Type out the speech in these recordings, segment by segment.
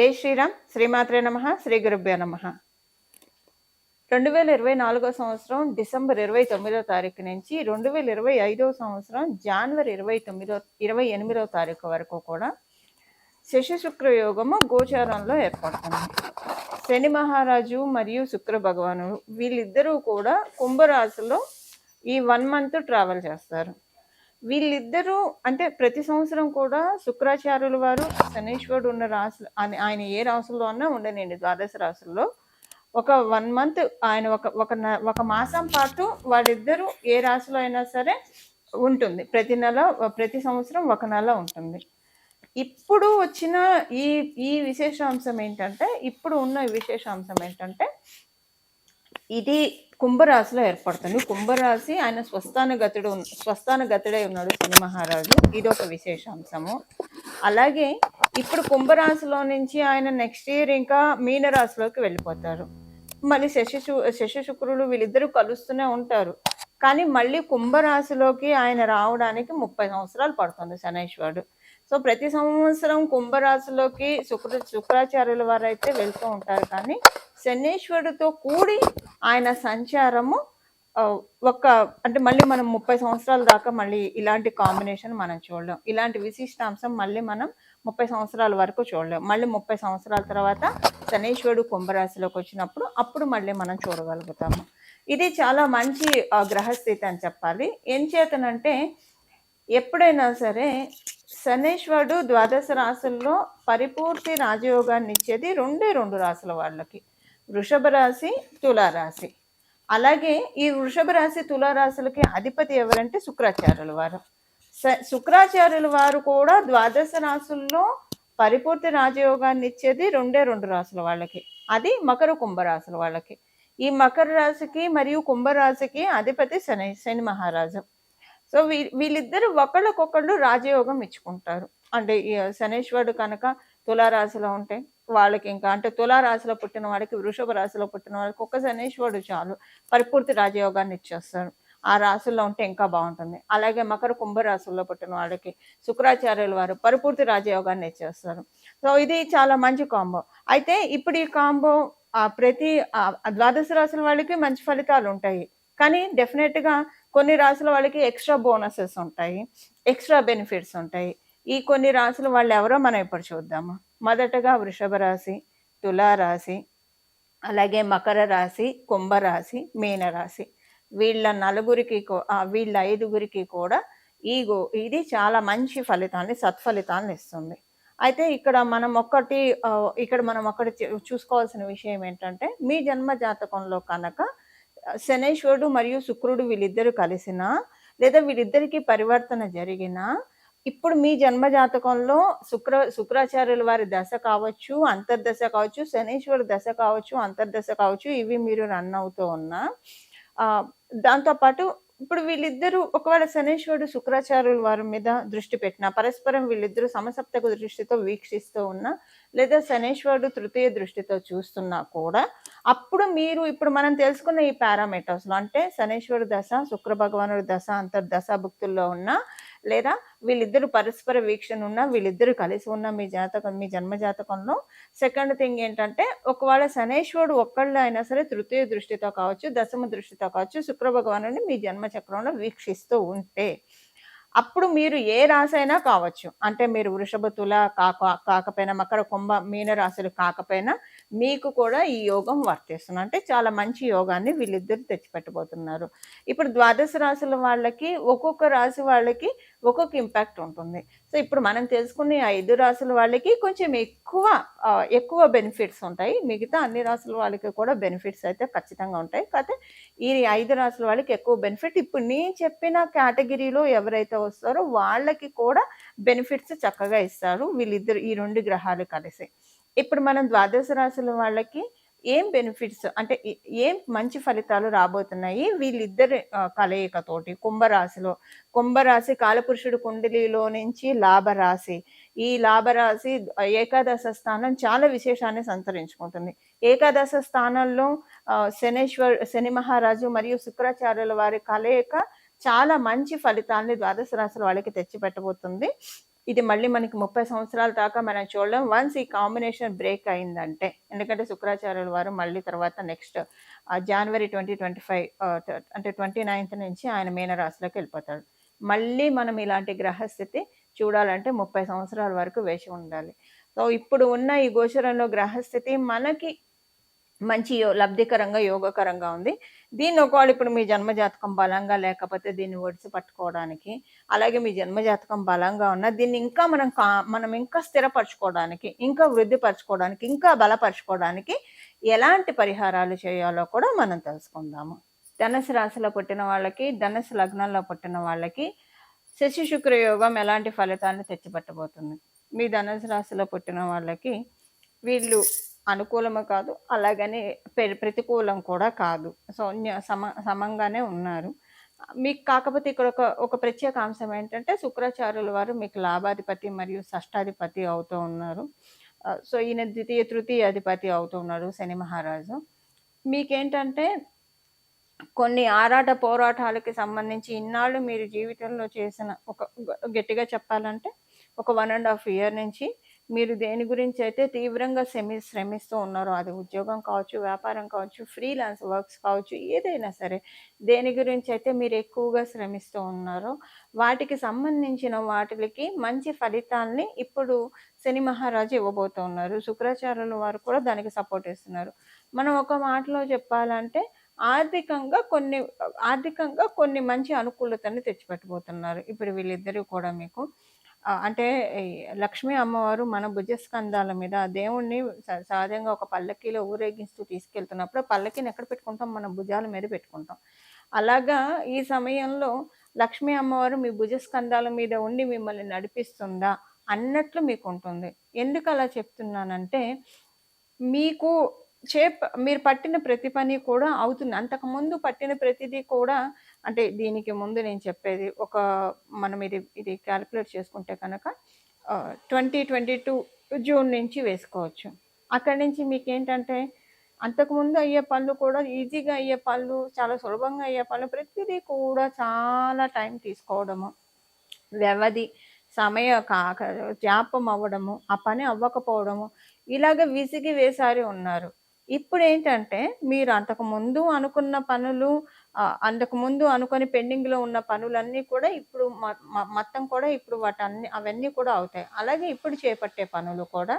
జై శ్రీరామ్. శ్రీమాత్రే నమః. శ్రీ గురుభ్యో నమః. 2024 సంవత్సరం డిసెంబర్ 29వ తారీఖు నుంచి 2025 సంవత్సరం జనవరి 28వ తారీఖు వరకు కూడా శశి శుక్ర యోగము గోచారంలో ఏర్పడుతుంది. శని మహారాజు మరియు శుక్ర భగవానుడు వీళ్ళిద్దరూ కూడా కుంభరాశిలో ఈ 1 మంత్ ట్రావెల్ చేస్తారు. వీళ్ళిద్దరూ అంటే ప్రతి సంవత్సరం కూడా శుక్రాచార్యుల వారు శనీశ్వరుడు ఉన్న రాశులు ఆయన ఏ రాశుల్లో అన్నా ఉండనండి, ద్వాదశ రాశుల్లో ఒక 1 మంత్ ఆయన ఒక మాసం పాటు వాళ్ళిద్దరూ ఏ రాశిలో అయినా సరే ఉంటుంది. ప్రతి సంవత్సరం ఒక నెల ఉంటుంది. ఇప్పుడు వచ్చిన ఈ విశేషాంశం ఏంటంటే ఇది కుంభరాశిలో ఏర్పడుతుంది. కుంభరాశి ఆయన స్వస్థాన గతుడై ఉన్నాడు శని మహారాజు. ఇది ఒక విశేషాంశము. అలాగే ఇప్పుడు కుంభరాశిలో నుంచి ఆయన నెక్స్ట్ ఇయర్ ఇంకా మీనరాశిలోకి వెళ్ళిపోతారు. మళ్ళీ శశి శుక్రులు వీళ్ళిద్దరూ కలుస్తూనే ఉంటారు. కానీ మళ్ళీ కుంభరాశిలోకి ఆయన రావడానికి 30 సంవత్సరాలు పడుతుంది శనైశ్వరుడు. సో ప్రతి సంవత్సరం కుంభరాశిలోకి శుక్రాచార్యుల వారు అయితే వెళ్తూ ఉంటారు. కానీ శనీశ్వరుడితో కూడి ఆయన సంచారము అంటే మళ్ళీ మనం 30 సంవత్సరాల దాకా మళ్ళీ ఇలాంటి కాంబినేషన్ మనం చూడలేం. ఇలాంటి విశిష్టాంశం మళ్ళీ మనం 30 సంవత్సరాల వరకు చూడలేం. మళ్ళీ 30 సంవత్సరాల తర్వాత శనీశ్వరుడు కుంభరాశిలోకి వచ్చినప్పుడు అప్పుడు మళ్ళీ మనం చూడగలుగుతాము. ఇది చాలా మంచి గ్రహస్థితి అని చెప్పాలి. ఏం చేతనంటే ఎప్పుడైనా సరే శనీశ్వరుడు ద్వాదశ రాశుల్లో పరిపూర్తి రాజయోగాన్ని ఇచ్చేది రెండు రాశుల వాళ్ళకి, వృషభ రాశి, తులారాశి. అలాగే ఈ వృషభ రాశి, తులారాశులకి అధిపతి ఎవరంటే శుక్రాచార్యుల వారు. శుక్రాచార్యుల వారు కూడా ద్వాదశ రాశుల్లో పరిపూర్తి రాజయోగాన్ని ఇచ్చేది రెండు రాశుల వాళ్ళకి, అది మకర కుంభరాశుల వాళ్ళకి. ఈ మకర రాశికి మరియు కుంభరాశికి అధిపతి శని మహారాజు. సో వీళ్ళిద్దరు ఒకళ్ళకొకళ్ళు రాజయోగం ఇచ్చుకుంటారు. అంటే శనీశ్వరుడు కనుక తులారాశిలో ఉంటే వాళ్ళకి ఇంకా అంటే తులారాశిలో పుట్టిన వాడికి, వృషభ రాశిలో పుట్టిన వాడికి ఒక్క శనీశ్వరుడు చాలు పరిపూర్తి రాజయోగాన్ని ఇచ్చేస్తారు. ఆ రాశుల్లో ఉంటే ఇంకా బాగుంటుంది. అలాగే మకర కుంభరాశుల్లో పుట్టిన వాళ్ళకి శుక్రాచార్యుల వారు పరిపూర్తి రాజయోగాన్ని ఇచ్చేస్తారు. సో ఇది చాలా మంచి కాంబో. అయితే ఇప్పుడు ఈ కాంబో ప్రతి ద్వాదశ రాశుల వాళ్ళకి మంచి ఫలితాలు ఉంటాయి. కానీ డెఫినెట్గా కొన్ని రాశుల వాళ్ళకి ఎక్స్ట్రా బోనసెస్ ఉంటాయి, ఎక్స్ట్రా బెనిఫిట్స్ ఉంటాయి. ఈ కొన్ని రాశుల వాళ్ళు ఎవరో మనం ఇప్పుడు చూద్దాము. మొదటగా వృషభ రాశి, తులారాశి, అలాగే మకర రాశి, కుంభరాశి, మీనరాశి. వీళ్ళ 5గురికి కూడా ఇది చాలా మంచి ఫలితాన్ని, సత్ఫలితాన్ని ఇస్తుంది. అయితే ఇక్కడ మనం ఒకటి చూసుకోవాల్సిన విషయం ఏంటంటే మీ జన్మ జాతకంలో కనుక శనీశ్వరుడు మరియు శుక్రుడు వీళ్ళిద్దరు కలిసినా లేదా వీళ్ళిద్దరికి పరివర్తన జరిగినా ఇప్పుడు మీ జన్మ జాతకంలో శుక్రాచార్యుల వారి దశ కావచ్చు, అంతర్దశ కావచ్చు, శనీశ్వరుడు దశ కావచ్చు, అంతర్దశ కావచ్చు, ఇవి మీరు రన్ అవుతూ ఉన్నా దాంతోపాటు ఇప్పుడు వీళ్ళిద్దరూ ఒకవేళ శనీశ్వరుడు శుక్రాచార్యుల వారి మీద దృష్టి పెట్టినా, పరస్పరం వీళ్ళిద్దరూ సమసప్తక దృష్టితో వీక్షిస్తూ ఉన్నా లేదా శనీశ్వరుడు తృతీయ దృష్టితో చూస్తున్నా కూడా అప్పుడు ఇప్పుడు మనం తెలుసుకున్న ఈ పారామీటర్స్లో అంటే శనీశ్వరుడు దశ, శుక్ర భగవానుడి దశ, అంతర్దశ భుక్తుల్లో ఉన్నా లేదా వీళ్ళిద్దరు పరస్పర వీక్షణ ఉన్నా, వీళ్ళిద్దరు కలిసి ఉన్న మీ జన్మ జాతకంలో సెకండ్ థింగ్ ఏంటంటే ఒకవేళ శనీశ్వరుడు ఒక్కళ్ళు అయినా సరే తృతీయ దృష్టితో కావచ్చు, దశమ దృష్టితో కావచ్చు శుక్ర భగవానుడిని మీ జన్మ చక్రంలో వీక్షిస్తూ ఉంటే అప్పుడు మీరు ఏ రాశి అయినా కావచ్చు, అంటే మీరు వృషభ, తుల కాకపోయినా, మకర, కుంభ, మీన రాశులు కాకపోయినా మీకు కూడా ఈ యోగం వర్తిస్తుంది. అంటే చాలా మంచి యోగాన్ని వీళ్ళిద్దరు తెచ్చిపెట్టబోతున్నారు. ఇప్పుడు ద్వాదశ రాశుల వాళ్ళకి ఒక్కొక్క రాశి వాళ్ళకి ఒక్కొక్క ఇంపాక్ట్ ఉంటుంది. సో ఇప్పుడు మనం తెలుసుకునే 5 రాశుల వాళ్ళకి కొంచెం ఎక్కువ బెనిఫిట్స్ ఉంటాయి. మిగతా అన్ని రాశుల వాళ్ళకి కూడా బెనిఫిట్స్ అయితే ఖచ్చితంగా ఉంటాయి. కాకపోతే ఈ 5 రాశుల వాళ్ళకి ఎక్కువ బెనిఫిట్. ఇప్పుడు నేను చెప్పిన కేటగిరీలో ఎవరైతే వస్తారో వాళ్ళకి కూడా బెనిఫిట్స్ చక్కగా ఇస్తారు వీళ్ళిద్దరు, ఈ 2 గ్రహాలు కలిసి. ఇప్పుడు మనం ద్వాదశ రాశుల వాళ్ళకి ఏం బెనిఫిట్స్ అంటే ఏం మంచి ఫలితాలు రాబోతున్నాయి వీళ్ళిద్దరి కలయికతోటి. కుంభరాశి కాలపురుషుడు కుండలిలో నుంచి లాభరాశి. ఈ లాభరాశి ఏకాదశ స్థానం చాలా విశేషాన్ని సంతరించుకుంటుంది. ఏకాదశ స్థానంలో శని మహారాజు మరియు శుక్రాచార్యుల వారి కలయిక చాలా మంచి ఫలితాన్ని ద్వాదశ రాశుల వాళ్ళకి తెచ్చిపెట్టబోతుంది. ఇది మళ్ళీ మనకి 30 సంవత్సరాల దాకా మనం చూడలేం. వన్స్ ఈ కాంబినేషన్ బ్రేక్ అయిందంటే, ఎందుకంటే శుక్రాచార్యుల వారు మళ్ళీ తర్వాత నెక్స్ట్ జనవరి 2025 అంటే 29థ్ నుంచి ఆయన మీనరాశిలోకి వెళ్ళిపోతాడు. మళ్ళీ మనం ఇలాంటి గ్రహస్థితి చూడాలంటే 30 సంవత్సరాల వరకు వేచి ఉండాలి. సో, ఇప్పుడు ఉన్న ఈ గోచరంలో గ్రహస్థితి మనకి మంచి లబ్ధికరంగా, యోగకరంగా ఉంది. దీన్ని ఒకవేళ ఇప్పుడు మీ జన్మజాతకం బలంగా లేకపోతే దీన్ని ఒడిసి పట్టుకోవడానికి, అలాగే మీ జన్మజాతకం బలంగా ఉన్నా దీన్ని ఇంకా మనం ఇంకా స్థిరపరచుకోవడానికి, ఇంకా వృద్ధిపరచుకోవడానికి, ఇంకా బలపరచుకోవడానికి ఎలాంటి పరిహారాలు చేయాలో కూడా మనం తెలుసుకుందాము. ధనుసు రాశిలో పుట్టిన వాళ్ళకి, ధనుసు లగ్నంలో పుట్టిన వాళ్ళకి శశి శుక్ర యోగం ఎలాంటి ఫలితాన్ని తెచ్చిపెట్టబోతుంది? మీ ధనుసు రాశిలో పుట్టిన వాళ్ళకి వీళ్ళు అనుకూలము కాదు, అలాగని ప్రతికూలం కూడా కాదు. సో, సమంగానే ఉన్నారు. మీకు కాకపోతే ఇక్కడ ఒక ప్రత్యేక అంశం ఏంటంటే శుక్రాచార్యుల వారు మీకు లాభాధిపతి మరియు షష్టాధిపతి అవుతూ ఉన్నారు. సో, ఈయన ద్వితీయ, తృతీయ అధిపతి అవుతూ ఉన్నారు శని మహారాజు. మీకేంటంటే కొన్ని ఆరాట పోరాటాలకి సంబంధించి ఇన్నాళ్ళు మీరు జీవితంలో చేసిన గట్టిగా చెప్పాలంటే ఒక 1.5 ఇయర్ నుంచి మీరు దేని గురించి అయితే తీవ్రంగా శ్రమిస్తూ ఉన్నారో, అది ఉద్యోగం కావచ్చు, వ్యాపారం కావచ్చు, ఫ్రీలాన్స్ వర్క్స్ కావచ్చు, ఏదైనా సరే దేని గురించి అయితే మీరు ఎక్కువగా శ్రమిస్తూ ఉన్నారో వాటికి సంబంధించిన వాటికి మంచి ఫలితాల్ని ఇప్పుడు శని మహారాజు ఇవ్వబోతూ ఉన్నారు. శుక్రాచార్యుల వారు కూడా దానికి సపోర్ట్ ఇస్తున్నారు. మనం ఒక మాటలో చెప్పాలంటే ఆర్థికంగా కొన్ని మంచి అనుకూలతని తెచ్చిపెట్టబోతున్నారు ఇప్పుడు వీళ్ళిద్దరూ కూడా మీకు. అంటే లక్ష్మీ అమ్మవారు మన భుజస్కంధాల మీద దేవుణ్ణి సహజంగా ఒక పల్లకీలో ఊరేగిస్తూ తీసుకెళ్తున్నప్పుడు పల్లకీని ఎక్కడ పెట్టుకుంటాం? మన భుజాల మీద పెట్టుకుంటాం. అలాగా ఈ సమయంలో లక్ష్మీ అమ్మవారు మీ భుజస్కంధాల మీద ఉండి మిమ్మల్ని నడిపిస్తుందా అన్నట్లు మీకు ఉంటుంది. ఎందుకు అలా చెప్తున్నానంటే మీకు మీరు పట్టిన ప్రతి పని కూడా అవుతుంది. అంతకుముందు పట్టిన ప్రతిదీ కూడా అంటే దీనికి ముందు నేను చెప్పేది మనం ఇది క్యాలిక్యులేట్ చేసుకుంటే కనుక 2022 జూన్ నుంచి వేసుకోవచ్చు. అక్కడి నుంచి మీకేంటంటే అంతకుముందు అయ్యే పనులు కూడా ఈజీగా అయ్యే పనులు, చాలా సులభంగా అయ్యే పనులు ప్రతిదీ కూడా చాలా టైం తీసుకోవడము, వ్యవధి సమయ జ్ఞాపం అవ్వడము, ఆ పని అవ్వకపోవడము, ఇలాగ విసిగి వేసారి ఉన్నారు. ఇప్పుడు ఏంటంటే మీరు అంతకుముందు అనుకున్న పనులు, అంతకుముందు అనుకొని పెండింగ్లో ఉన్న పనులన్నీ కూడా ఇప్పుడు మొత్తం కూడా ఇప్పుడు అవన్నీ కూడా అవుతాయి. అలాగే ఇప్పుడు చేపట్టే పనులు కూడా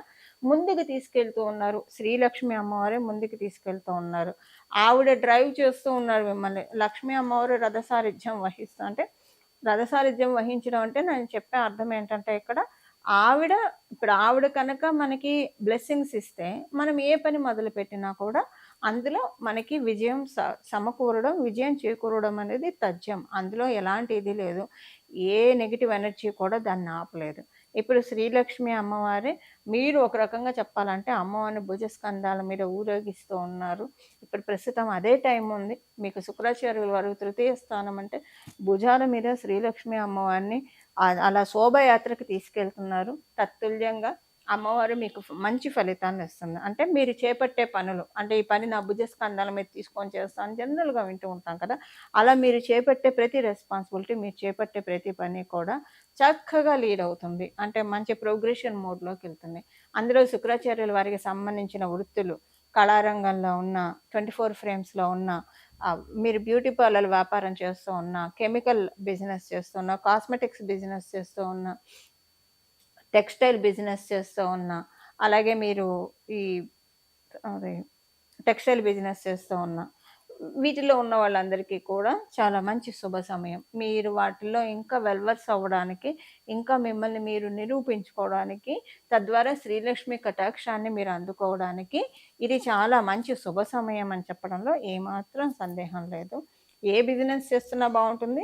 ముందుకు తీసుకెళ్తూ ఉన్నారు. శ్రీలక్ష్మి అమ్మవారే ముందుకు తీసుకెళ్తూ ఉన్నారు. ఆవిడ డ్రైవ్ చేస్తూ ఉన్నారు మిమ్మల్ని. లక్ష్మీ అమ్మవారు రథసారథ్యం వహిస్తూ, అంటే రథసారథ్యం వహించడం అంటే నేను చెప్పే అర్థం ఏంటంటే ఇక్కడ ఆవిడ కనుక మనకి బ్లెస్సింగ్స్ ఇస్తే మనం ఏ పని మొదలుపెట్టినా కూడా అందులో మనకి విజయం సమకూరడం, విజయం చేకూరడం అనేది తథ్యం. అందులో ఎలాంటి ఇది లేదు. ఏ నెగిటివ్ ఎనర్జీ కూడా దాన్ని ఆపలేదు. ఇప్పుడు శ్రీలక్ష్మి అమ్మవారే మీరు ఒక రకంగా చెప్పాలంటే అమ్మవారిని భుజస్కంధాల మీద ఊరేగిస్తూ ఉన్నారు. ఇప్పుడు ప్రస్తుతం అదే టైం ఉంది. మీకు శుక్రాచార్యుల వారు తృతీయ స్థానం అంటే భుజాల మీద శ్రీలక్ష్మి అమ్మవారిని అలా శోభయాత్రకు తీసుకెళ్తున్నారు. తత్తుల్యంగా అమ్మవారు మీకు మంచి ఫలితాన్ని ఇస్తుంది. అంటే మీరు చేపట్టే పనులు, అంటే ఈ పని నా భుజస్కంధాల మీద తీసుకొని చేస్తాను జనరల్గా వింటూ ఉంటాం కదా, అలా మీరు చేపట్టే ప్రతి రెస్పాన్సిబిలిటీ, మీరు చేపట్టే ప్రతి పని కూడా చక్కగా లీడ్ అవుతుంది. అంటే మంచి ప్రోగ్రెషన్ మోడ్లోకి వెళ్తుంది. అందులో శుక్రాచార్యుల వారికి సంబంధించిన వృత్తులు, కళారంగంలో ఉన్న 24 ఫ్రేమ్స్లో ఉన్న, మీరు బ్యూటీ పార్లర్ వ్యాపారం చేస్తూ ఉన్నా, కెమికల్ బిజినెస్ చేస్తున్నా, కాస్మెటిక్స్ బిజినెస్ చేస్తూ ఉన్నా, టెక్స్టైల్ బిజినెస్ చేస్తూ ఉన్నా, అలాగే మీరు ఈ టెక్స్టైల్ బిజినెస్ చేస్తూ ఉన్నా, వీటిలో ఉన్న వాళ్ళందరికీ కూడా చాలా మంచి శుభ సమయం. మీరు వాటిల్లో ఇంకా వెల్వర్స్ అవ్వడానికి, ఇంకా మిమ్మల్ని మీరు నిరూపించుకోవడానికి, తద్వారా శ్రీలక్ష్మి కటాక్షాన్ని మీరు అందుకోవడానికి ఇది చాలా మంచి శుభ సమయం అని చెప్పడంలో ఏమాత్రం సందేహం లేదు. ఏ బిజినెస్ చేస్తున్నా బాగుంటుంది,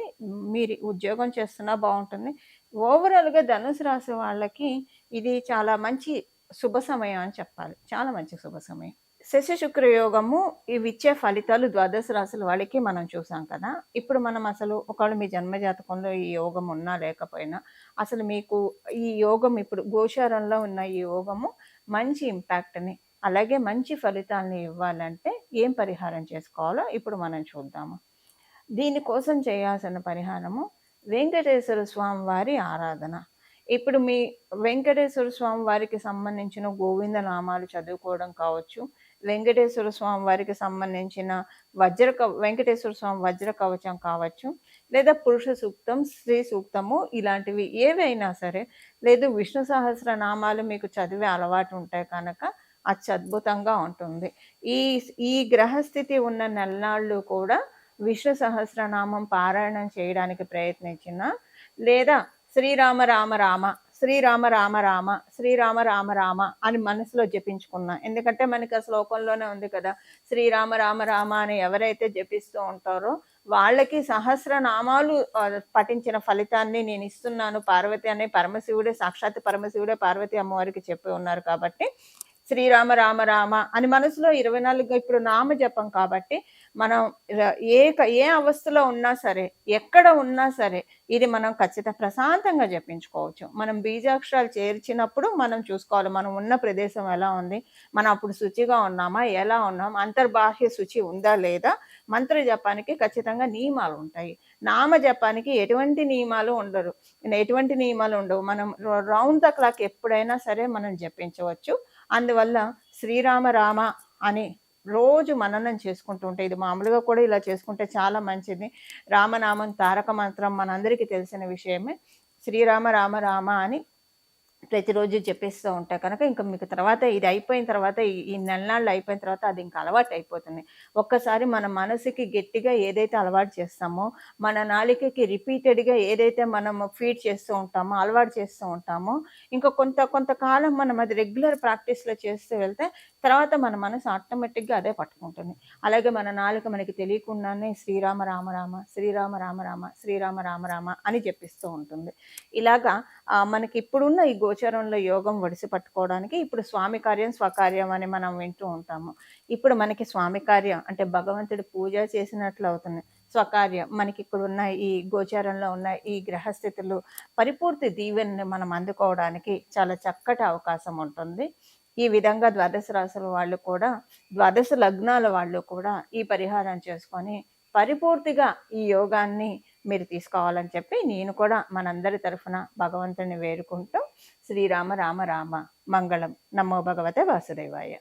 మీరు ఉద్యోగం చేస్తున్నా బాగుంటుంది. ఓవరాల్గా ధనుసు రాశి వాళ్ళకి ఇది చాలా మంచి శుభ సమయం అని చెప్పాలి. చాలా మంచి శుభ సమయం. శశి శుక్ర యోగము ఇవి ఇచ్చే ఫలితాలు ద్వాదశ రాశుల వాళ్ళకి మనం చూసాం కదా. ఇప్పుడు మనం అసలు ఒకవేళ మీ జన్మజాతకంలో ఈ యోగం ఉన్నా లేకపోయినా అసలు మీకు ఈ యోగం ఇప్పుడు గోచారంలో ఉన్న ఈ యోగము మంచి ఇంపాక్ట్ని, అలాగే మంచి ఫలితాలని ఇవ్వాలంటే ఏం పరిహారం చేసుకోవాలో ఇప్పుడు మనం చూద్దాము. దీనికోసం చేయాల్సిన పరిహారము వెంకటేశ్వర స్వామి వారి ఆరాధన. ఇప్పుడు మీ వెంకటేశ్వర స్వామి వారికి సంబంధించిన గోవింద నామాలు చదువుకోవడం కావచ్చు, వెంకటేశ్వర స్వామి వారికి సంబంధించిన వెంకటేశ్వర స్వామి వజ్ర కవచం కావచ్చు, లేదా పురుష సూక్తం, స్త్రీ సూక్తము ఇలాంటివి ఏవైనా సరే, లేదు విష్ణు సహస్రనామాలు మీకు చదివే అలవాటు ఉంటే కనుక అత్యద్భుతంగా ఉంటుంది. ఈ ఈ గ్రహస్థితి ఉన్న నెలనాళ్ళు కూడా విష్ణు సహస్రనామం పారాయణం చేయడానికి ప్రయత్నించిన, లేదా శ్రీరామ రామ రామ, శ్రీరామ రామ రామ, శ్రీరామ రామ రామ అని మనసులో జపించుకున్నా. ఎందుకంటే మనకి ఆ శ్లోకంలోనే ఉంది కదా, శ్రీరామ రామ రామ అని ఎవరైతే జపిస్తూ ఉంటారో వాళ్ళకి సహస్రనామాలు పఠించిన ఫలితాన్ని నేను ఇస్తున్నాను పార్వతి అనే పరమశివుడే, సాక్షాత్ పరమశివుడే పార్వతి అమ్మవారికి చెప్పి ఉన్నారు కాబట్టి శ్రీరామ రామ రామ అని మనసులో 24 ఇప్పుడు నామ జపం కాబట్టి మనం ఏ అవస్థలో ఉన్నా సరే, ఎక్కడ ఉన్నా సరే ఇది మనం ప్రశాంతంగా జపించుకోవచ్చు. మనం బీజాక్షరాలు చేర్చినప్పుడు మనం చూసుకోవాలి మనం ఉన్న ప్రదేశం ఎలా ఉంది, మనం అప్పుడు శుచిగా ఉన్నామా, ఎలా ఉన్నాం, అంతర్బాహ్య శుచి ఉందా లేదా. మంత్ర జపానికి ఖచ్చితంగా నియమాలు ఉంటాయి. నామ జపానికి ఎటువంటి నియమాలు ఉండవు. మనం రౌండ్ ద క్లాక్ ఎప్పుడైనా సరే మనం జపించవచ్చు. అందువల్ల శ్రీరామ రామ అని రోజు మననం చేసుకుంటూ ఉంటే, ఇది మామూలుగా కూడా ఇలా చేసుకుంటే చాలా మంచిది. రామనామం తారక మంత్రం మనందరికీ తెలిసిన విషయమే. శ్రీరామ రామ రామ అని ప్రతిరోజు చెప్పేస్తూ ఉంటా కనుక ఇంకా మీకు తర్వాత ఇది అయిపోయిన తర్వాత ఈ నెలనాళ్ళు అయిపోయిన తర్వాత అది ఇంకా అలవాటు అయిపోతుంది. ఒక్కసారి మన మనసుకి గట్టిగా ఏదైతే అలవాటు చేస్తామో, మన నాలికకి రిపీటెడ్గా ఏదైతే మనం ఫీడ్ చేస్తూ ఉంటామో, అలవాటు చేస్తూ ఉంటామో, ఇంకా కొంతకాలం మనం అది రెగ్యులర్ ప్రాక్టీస్లో చేస్తూ వెళ్తే తర్వాత మన మనసు ఆటోమేటిక్గా అదే పట్టుకుంటుంది. అలాగే మన నాలుక మనకి తెలియకుండానే శ్రీరామ రామ రామ, శ్రీరామ రామ రామ, శ్రీరామ రామ రామ అని చెప్పిస్తూ ఉంటుంది. ఇలాగా మనకి ఇప్పుడున్న ఈ గోచరంలో యోగం ఒడిసి పట్టుకోవడానికి ఇప్పుడు స్వామి కార్యం స్వకార్యం అని మనం వింటూ ఉంటాము. ఇప్పుడు మనకి స్వామి కార్యం అంటే భగవంతుడి పూజ చేసినట్లు అవుతుంది. స్వకార్యం మనకి ఇక్కడ ఉన్న ఈ గోచారంలో ఉన్న ఈ గ్రహస్థితులు పరిపూర్తి దీవెనని మనం అందుకోవడానికి చాలా చక్కటి అవకాశం ఉంటుంది. ఈ విధంగా ద్వాదశ రాశుల వాళ్ళు కూడా, ద్వాదశ లగ్నాల వాళ్ళు కూడా ఈ పరిహారం చేసుకొని పరిపూర్తిగా ఈ యోగాన్ని మీరు తీసుకోవాలని చెప్పి నేను కూడా మనందరి తరఫున భగవంతుని వేడుకుంటూ శ్రీరామ రామ రామ మంగళం. నమో భగవతే వాసుదేవాయ.